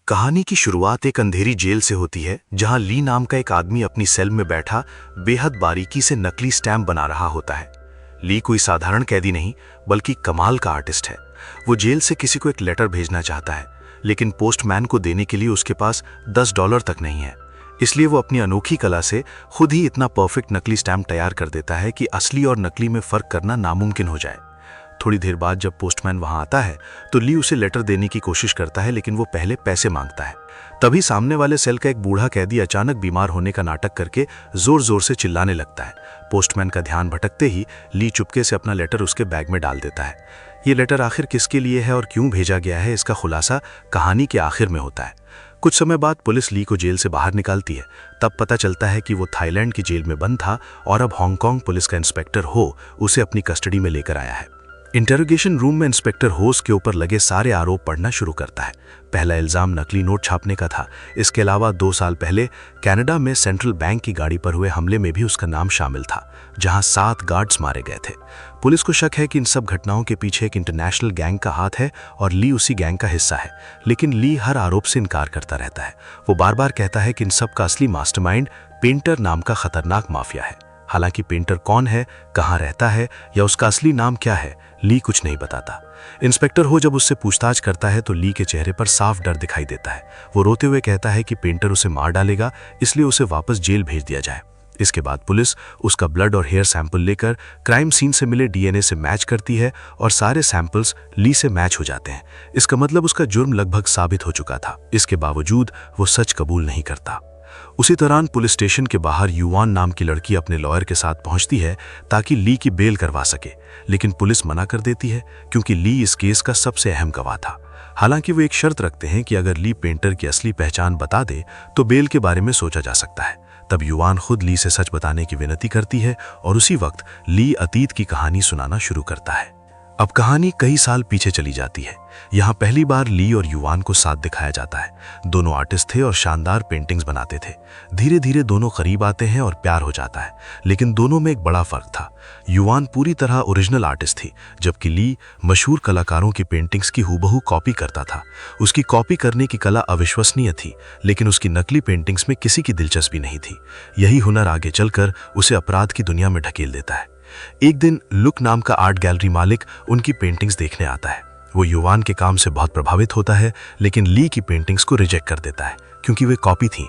कहानी की शुरुआत एक अंधेरी जेल से होती है जहां ली नाम का एक आदमी अपनी सेल में बैठा बेहद बारीकी से नकली स्टैम्प बना रहा होता है। ली कोई साधारण कैदी नहीं बल्कि कमाल का आर्टिस्ट है। वो जेल से किसी को एक लेटर भेजना चाहता है, लेकिन पोस्टमैन को देने के लिए उसके पास $10 तक नहीं है। इसलिए वो अपनी अनोखी कला से खुद ही इतना परफेक्ट नकली स्टैम्प तैयार कर देता है कि असली और नकली में फर्क करना नामुमकिन हो जाए। थोड़ी देर बाद जब पोस्टमैन वहां आता है तो ली उसे लेटर देने की कोशिश करता है, लेकिन वो पहले पैसे मांगता है। तभी सामने वाले सेल का एक बूढ़ा कैदी अचानक बीमार होने का नाटक करके जोर जोर से चिल्लाने लगता है। पोस्टमैन का ध्यान भटकते ही ली चुपके से अपना लेटर उसके बैग में डाल देता है। ये लेटर आखिर किसके लिए है और क्यों भेजा गया है, इसका खुलासा कहानी के आखिर में होता है। कुछ समय बाद पुलिस ली को जेल से बाहर निकालती है। तब पता चलता है कि वो थाईलैंड की जेल में बंद था और अब हांगकांग पुलिस का इंस्पेक्टर हो उसे अपनी कस्टडी में लेकर आया है। इंटरोगेशन रूम में इंस्पेक्टर होस के ऊपर लगे सारे आरोप पढ़ना शुरू करता है। पहला इल्जाम नकली नोट छापने का था। इसके अलावा 2 साल पहले कनाडा में सेंट्रल बैंक की गाड़ी पर हुए हमले में भी उसका नाम शामिल था, जहां 7 गार्ड्स मारे गए थे। पुलिस को शक है कि इन सब घटनाओं के पीछे एक इंटरनेशनल गैंग का हाथ है और ली उसी गैंग का हिस्सा है। लेकिन ली हर आरोप से इनकार करता रहता है। वो बार बार कहता है कि इन सब का असली मास्टरमाइंड पेंटर नाम का खतरनाक माफिया है। हालांकि पेंटर कौन है, कहां रहता है या उसका असली नाम क्या है, ली कुछ नहीं बताता। इंस्पेक्टर हो जब उससे पूछताछ करता है तो ली के चेहरे पर साफ डर दिखाई देता है। वो रोते हुए कहता है कि पेंटर उसे मार डालेगा, इसलिए उसे वापस जेल भेज दिया जाए। इसके बाद पुलिस उसका ब्लड और हेयर सैंपल लेकर क्राइम सीन से मिले डीएनए से मैच करती है और सारे सैंपल्स ली से मैच हो जाते हैं। इसका मतलब उसका जुर्म लगभग साबित हो चुका था। इसके बावजूद वो सच कबूल नहीं करता। उसी दौरान पुलिस स्टेशन के बाहर युवान नाम की लड़की अपने लॉयर के साथ पहुंचती है ताकि ली की बेल करवा सके, लेकिन पुलिस मना कर देती है क्योंकि ली इस केस का सबसे अहम गवाह था। हालांकि वो एक शर्त रखते हैं कि अगर ली पेंटर की असली पहचान बता दे तो बेल के बारे में सोचा जा सकता है। तब युवान खुद ली से सच बताने की विनती करती है और उसी वक्त ली अतीत की कहानी सुनाना शुरू करता है। अब कहानी कई साल पीछे चली जाती है। यहाँ पहली बार ली और युवान को साथ दिखाया जाता है। दोनों आर्टिस्ट थे और शानदार पेंटिंग्स बनाते थे। धीरे धीरे दोनों करीब आते हैं और प्यार हो जाता है, लेकिन दोनों में एक बड़ा फर्क था। युवान पूरी तरह ओरिजिनल आर्टिस्ट थी, जबकि ली मशहूर कलाकारों की पेंटिंग्स की हूबहू कॉपी करता था। उसकी कॉपी करने की कला अविश्वसनीय थी, लेकिन उसकी नकली पेंटिंग्स में किसी की दिलचस्पी नहीं थी। यही हुनर आगे चलकर उसे अपराध की दुनिया में ढकेल देता है। एक दिन लुक नाम का आर्ट गैलरी मालिक उनकी पेंटिंग्स देखने आता है। वो युवान के काम से बहुत प्रभावित होता है, लेकिन ली की पेंटिंग्स को रिजेक्ट कर देता है क्योंकि वे कॉपी थीं।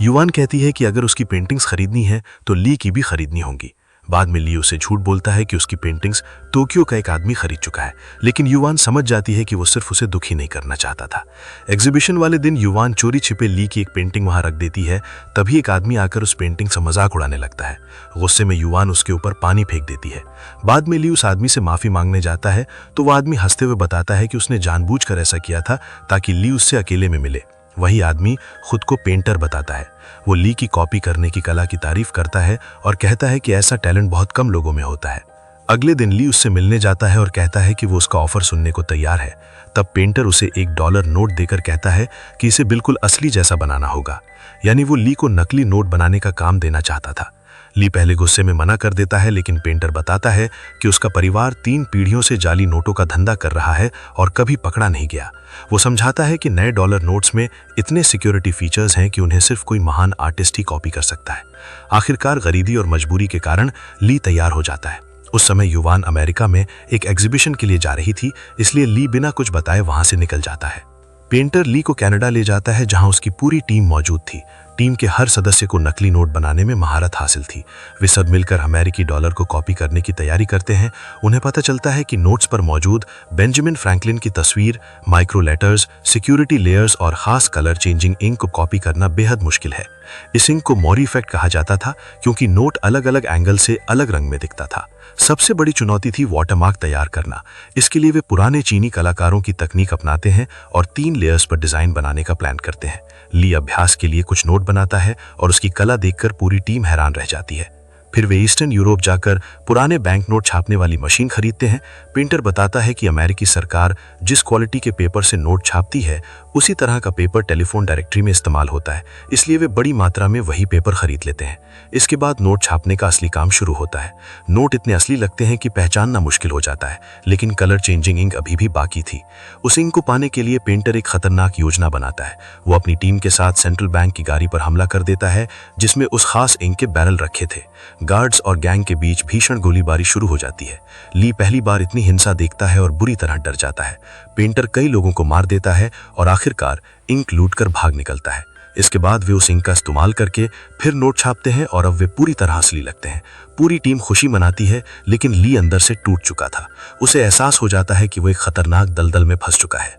युवान कहती है कि अगर उसकी पेंटिंग्स खरीदनी है तो ली की भी खरीदनी होंगी। बाद में ली उसे झूठ बोलता है कि उसकी पेंटिंग्स टोक्यो का एक आदमी खरीद चुका है, लेकिन युवान समझ जाती है कि वो सिर्फ उसे दुखी नहीं करना चाहता था। एग्जीबिशन वाले दिन युवान चोरी छिपे ली की एक पेंटिंग वहां रख देती है। तभी एक आदमी आकर उस पेंटिंग से मजाक उड़ाने लगता है। गुस्से में युवान उसके ऊपर पानी फेंक देती है। बाद में ली उस आदमी से माफी मांगने जाता है तो वह आदमी हंसते हुए बताता है कि उसने जानबूझकर ऐसा किया था ताकि ली उससे अकेले में मिले। वही आदमी खुद को पेंटर बताता है। वो ली की कॉपी करने की कला की तारीफ करता है और कहता है कि ऐसा टैलेंट बहुत कम लोगों में होता है। अगले दिन ली उससे मिलने जाता है और कहता है कि वो उसका ऑफर सुनने को तैयार है। तब पेंटर उसे $1 नोट देकर कहता है कि इसे बिल्कुल असली जैसा बनाना होगा, यानी वो ली को नकली नोट बनाने का काम देना चाहता था। ली पहले गुस्से में मना कर देता है, लेकिन पेंटर बताता है कि उसका परिवार 3 पीढ़ियों से जाली नोटों का धंधा कर रहा है और कभी पकड़ा नहीं गया। वो समझाता है कि नए डॉलर नोट्स में इतने सिक्योरिटी फीचर्स हैं कि उन्हें सिर्फ कोई महान आर्टिस्ट ही कॉपी कर सकता है। आखिरकार गरीबी और मजबूरी के कारण ली तैयार हो जाता है। उस समय युवान अमेरिका में एक एग्जीबिशन के लिए जा रही थी, इसलिए ली बिना कुछ बताए वहां से निकल जाता है। पेंटर ली को कनाडा ले जाता है, जहां उसकी पूरी टीम मौजूद थी। टीम के हर सदस्य को नकली नोट बनाने में महारत हासिल थी। वे सब मिलकर अमेरिकी डॉलर को कॉपी करने की तैयारी करते हैं। उन्हें पता चलता है कि नोट्स पर मौजूद बेंजामिन फ्रैंकलिन की तस्वीर, माइक्रो लेटर्स, सिक्योरिटी लेयर्स और खास कलर चेंजिंग इंक को कॉपी करना बेहद मुश्किल है। इस इंक को मोरी इफेक्ट कहा जाता था क्योंकि नोट अलग अलग एंगल से अलग रंग में दिखता था। सबसे बड़ी चुनौती थी वाटरमार्क तैयार करना। इसके लिए वे पुराने चीनी कलाकारों की तकनीक अपनाते हैं और 3 लेयर्स पर डिजाइन बनाने का प्लान करते हैं। ली अभ्यास के लिए कुछ नोट बनाता है और उसकी कला देखकर पूरी टीम हैरान रह जाती है। फिर वे ईस्टर्न यूरोप जाकर पुराने बैंक नोट छापने वाली मशीन खरीदते हैं। पेंटर बताता है कि अमेरिकी सरकार जिस क्वालिटी के पेपर से नोट छापती है उसी तरह का पेपर टेलीफोन डायरेक्टरी में इस्तेमाल होता है, इसलिए वे बड़ी मात्रा में वही पेपर खरीद लेते हैं। इसके बाद नोट छापने का असली काम शुरू होता है। नोट इतने असली लगते हैं कि पहचानना मुश्किल हो जाता है, लेकिन कलर चेंजिंग इंक अभी भी बाकी थी। उस इंक को पाने के लिए पेंटर एक खतरनाक योजना बनाता है। वो अपनी टीम के साथ सेंट्रल बैंक की गाड़ी पर हमला कर देता है, जिसमें उस खास इंक के बैरल रखे थे। गार्ड्स और गैंग के बीच भीषण गोलीबारी शुरू हो जाती है। ली पहली बार इतनी हिंसा देखता है और बुरी तरह डर जाता है। पेंटर कई लोगों को मार देता है और आखिरकार इंक लूटकर भाग निकलता है। इसके बाद वे उस इंक का इस्तेमाल करके फिर नोट छापते हैं और अब वे पूरी तरह असली लगते हैं। पूरी टीम खुशी मनाती है, लेकिन ली अंदर से टूट चुका था। उसे एहसास हो जाता है कि वो एक खतरनाक दलदल में फंस चुका है।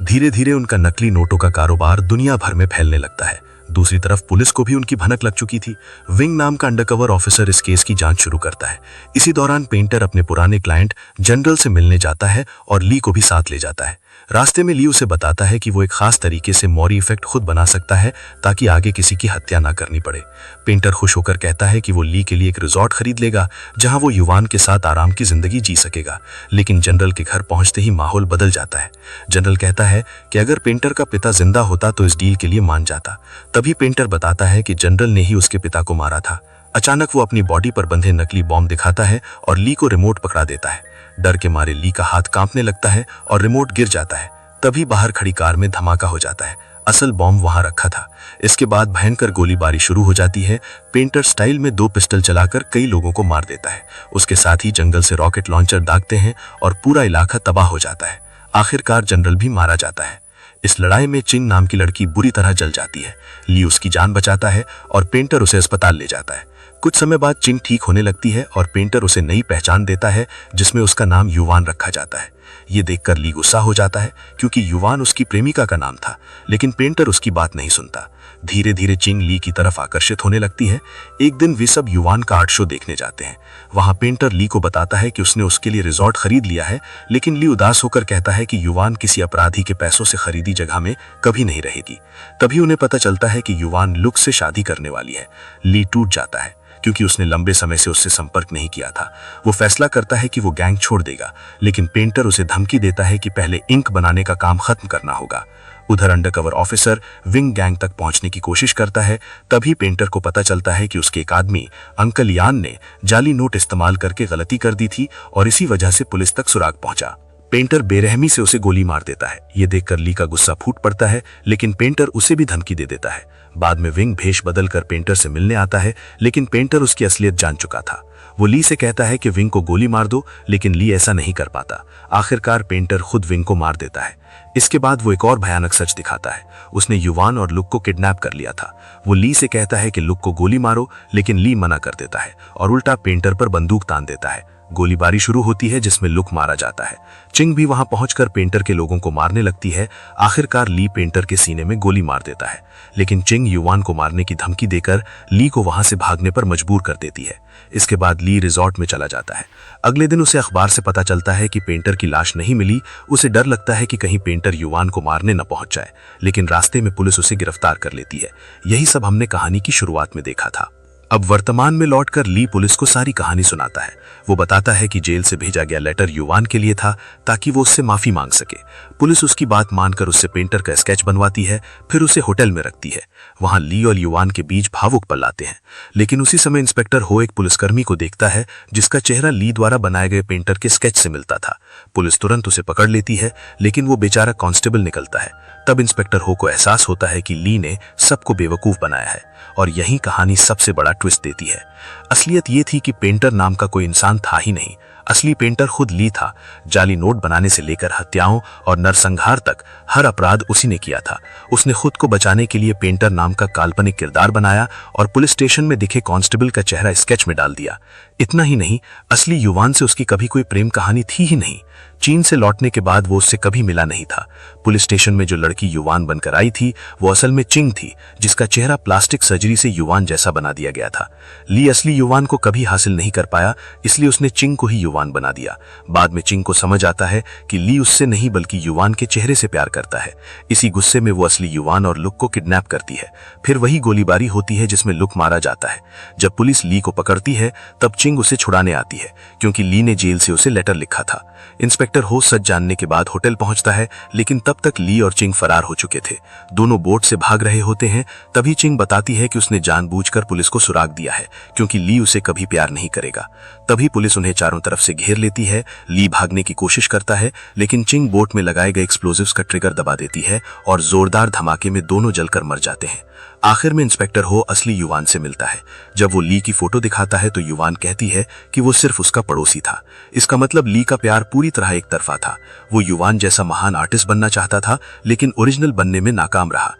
धीरे धीरे उनका नकली नोटों का कारोबार दुनिया भर में फैलने लगता है। दूसरी तरफ पुलिस को भी उनकी भनक लग चुकी थी। विंग नाम का अंडरकवर ऑफिसर इस केस की जांच शुरू करता है। इसी दौरान पेंटर अपने पुराने क्लाइंट जनरल से मिलने जाता है और ली को भी साथ ले जाता है। रास्ते में ली उसे बताता है कि वो एक खास तरीके से मौरी इफेक्ट खुद बना सकता है ताकि आगे किसी की हत्या ना करनी पड़े। पेंटर खुश होकर कहता है कि वो ली के लिए एक रिजॉर्ट खरीद लेगा जहां वो युवान के साथ आराम की जिंदगी जी सकेगा। लेकिन जनरल के घर पहुंचते ही माहौल बदल जाता है। जनरल कहता है कि अगर पेंटर का पिता जिंदा होता तो इस डील के लिए मान जाता। तभी पेंटर बताता है कि जनरल ने ही उसके पिता को मारा था। अचानक वो अपनी बॉडी पर बंधे नकली बॉम्ब दिखाता है और ली को रिमोट पकड़ा देता है। डर के मारे ली का हाथ कांपने लगता है और रिमोट गिर जाता है। तभी बाहर खड़ी कार में धमाका हो जाता है। असल बॉम्ब वहां रखा था। इसके बाद भयंकर गोलीबारी शुरू हो जाती है। पेंटर स्टाइल में 2 पिस्टल चलाकर कई लोगों को मार देता है। उसके साथ ही जंगल से रॉकेट लॉन्चर दागते हैं और पूरा इलाका तबाह हो जाता है। आखिरकार जनरल भी मारा जाता है। इस लड़ाई में चिंग नाम की लड़की बुरी तरह जल जाती है। ली उसकी जान बचाता है और पेंटर उसे अस्पताल ले जाता है। कुछ समय बाद चिंग ठीक होने लगती है और पेंटर उसे नई पहचान देता है, जिसमें उसका नाम युवान रखा जाता है। ये देखकर ली गुस्सा हो जाता है, क्योंकि युवान उसकी प्रेमिका का नाम था, लेकिन पेंटर उसकी बात नहीं सुनता। धीरे धीरे चिंग ली की तरफ आकर्षित होने लगती है। एक दिन वे सब युवान का आर्ट शो देखने जाते हैं। वहां पेंटर ली को बताता है कि उसने उसके लिए रिजॉर्ट खरीद लिया है, लेकिन ली उदास होकर कहता है कि युवान किसी अपराधी के पैसों से खरीदी जगह में कभी नहीं रहेगी। तभी उन्हें पता चलता है कि युवान लुक से शादी करने वाली है। ली टूट जाता है, क्योंकि उसने लंबे समय से उससे संपर्क नहीं किया था। वो फैसला करता है कि वो गैंग छोड़ देगा, लेकिन पेंटर उसे धमकी देता है कि पहले इंक बनाने का काम खत्म करना होगा। उधर अंडरकवर ऑफिसर विंग गैंग तक पहुंचने की कोशिश करता है। तभी पेंटर को पता चलता है कि उसके एक आदमी अंकल यान ने जाली नोट इस्तेमाल करके गलती कर दी थी और इसी वजह से पुलिस तक सुराग पहुंचा। पेंटर बेरहमी से उसे गोली मार देता है। ये देखकर ली का गुस्सा फूट पड़ता है, लेकिन पेंटर उसे भी धमकी दे देता है। बाद में विंग भेष बदलकर पेंटर से मिलने आता है, लेकिन पेंटर उसकी असलियत जान चुका था। वो ली से कहता है कि विंग को गोली मार दो, लेकिन ली ऐसा नहीं कर पाता। आखिरकार पेंटर खुद विंग को मार देता है। इसके बाद वो एक और भयानक सच दिखाता है। उसने युवान और लुक को किडनैप कर लिया था। वो ली से कहता है कि लुक को गोली मारो, लेकिन ली मना कर देता है और उल्टा पेंटर पर बंदूक तान देता है। गोलीबारी शुरू होती है, जिसमें लुक मारा जाता है। चिंग भी वहां पहुंचकर पेंटर के लोगों को मारने लगती है। आखिरकार ली पेंटर के सीने में गोली मार देता है, लेकिन चिंग युवान को मारने की धमकी देकर ली को वहां से भागने पर मजबूर कर देती है। इसके बाद ली रिजॉर्ट में चला जाता है। अगले दिन उसे अखबार से पता चलता है कि पेंटर की लाश नहीं मिली। उसे डर लगता है कि कहीं पेंटर युवान को मारने न पहुंच जाए, लेकिन रास्ते में पुलिस उसे गिरफ्तार कर लेती है। यही सब हमने कहानी की शुरुआत में देखा था। अब वर्तमान में लौटकर ली पुलिस को सारी कहानी सुनाता है। वो बताता है कि जेल से भेजा गया लेटर युवान के लिए था, ताकि वो उससे माफी मांग सके। पुलिस उसकी बात मानकर उससे पेंटर का स्केच बनवाती है, फिर उसे होटल में रखती है। वहां ली और युवान के बीच भावुक पल आते हैं, लेकिन उसी समय इंस्पेक्टर हो एक पुलिसकर्मी को देखता है, जिसका चेहरा ली द्वारा बनाए गए पेंटर के स्केच से मिलता था। पुलिस तुरंत उसे पकड़ लेती है, लेकिन वो बेचारा कांस्टेबल निकलता है। तब इंस्पेक्टर हो को एहसास होता है कि ली ने सबको बेवकूफ बनाया है, और यही कहानी सबसे बड़ा ट्विस्ट देती है। असलियत ये थी कि पेंटर नाम का कोई इंसान था ही नहीं। असली पेंटर खुद ली था। जाली नोट बनाने से लेकर हत्याओं और नरसंहार तक हर अपराध उसी ने किया था। उसने खुद को बचाने के लिए पेंटर नाम का काल्पनिक किरदार बनाया और पुलिस स्टेशन में दिखे कांस्टेबल का चेहरा स्केच में डाल दिया। इतना ही नहीं, असली युवान से उसकी कभी कोई प्रेम कहानी थी ही नहीं। चीन से लौटने के बाद वो उससे कभी मिला नहीं था। पुलिस स्टेशन में जो लड़की युवान बनकर आई थी, वो असल में चिंग थी, जिसका चेहरा प्लास्टिक सर्जरी से युवान जैसा बना दिया गया था। ली असली युवान को कभी हासिल नहीं कर पाया, इसलिए उसने चिंग को ही युवान बना दिया। बाद में चिंग को समझ आता है कि ली उससे नहीं बल्कि युवान के चेहरे से प्यार करता है। इसी गुस्से में वो असली युवान और लुक को किडनैप करती है। फिर वही गोलीबारी होती है जिसमें लुक मारा जाता है। जब पुलिस ली को पकड़ती है, तब चिंग उसे छुड़ाने आती है, क्योंकि ली ने जेल से उसे लेटर लिखा था। इंस्पेक्टर इंस्पेक्टर हो सच जानने के बाद होटल पहुंचता है, लेकिन तब तक ली और चिंग फरार हो चुके थे। दोनों बोट से भाग रहे होते हैं। तभी चिंग बताती है कि उसने जानबूझकर पुलिस को सुराग दिया है, क्योंकि ली उसे कभी प्यार नहीं करेगा। तभी पुलिस उन्हें चारों तरफ से घेर लेती है। ली भागने की कोशिश करता है, लेकिन चिंग बोट में लगाए गए एक्सप्लोजिव्स का ट्रिगर दबा देती है और जोरदार धमाके में दोनों जलकर मर जाते हैं। आखिर में इंस्पेक्टर हो असली युवान से मिलता है। जब वो ली की फोटो दिखाता है तो युवान कहती है कि वो सिर्फ उसका पड़ोसी था। इसका मतलब ली का प्यार पूरी तरह एक तरफा था। वो युवान जैसा महान आर्टिस्ट बनना चाहता था, लेकिन ओरिजिनल बनने में नाकाम रहा।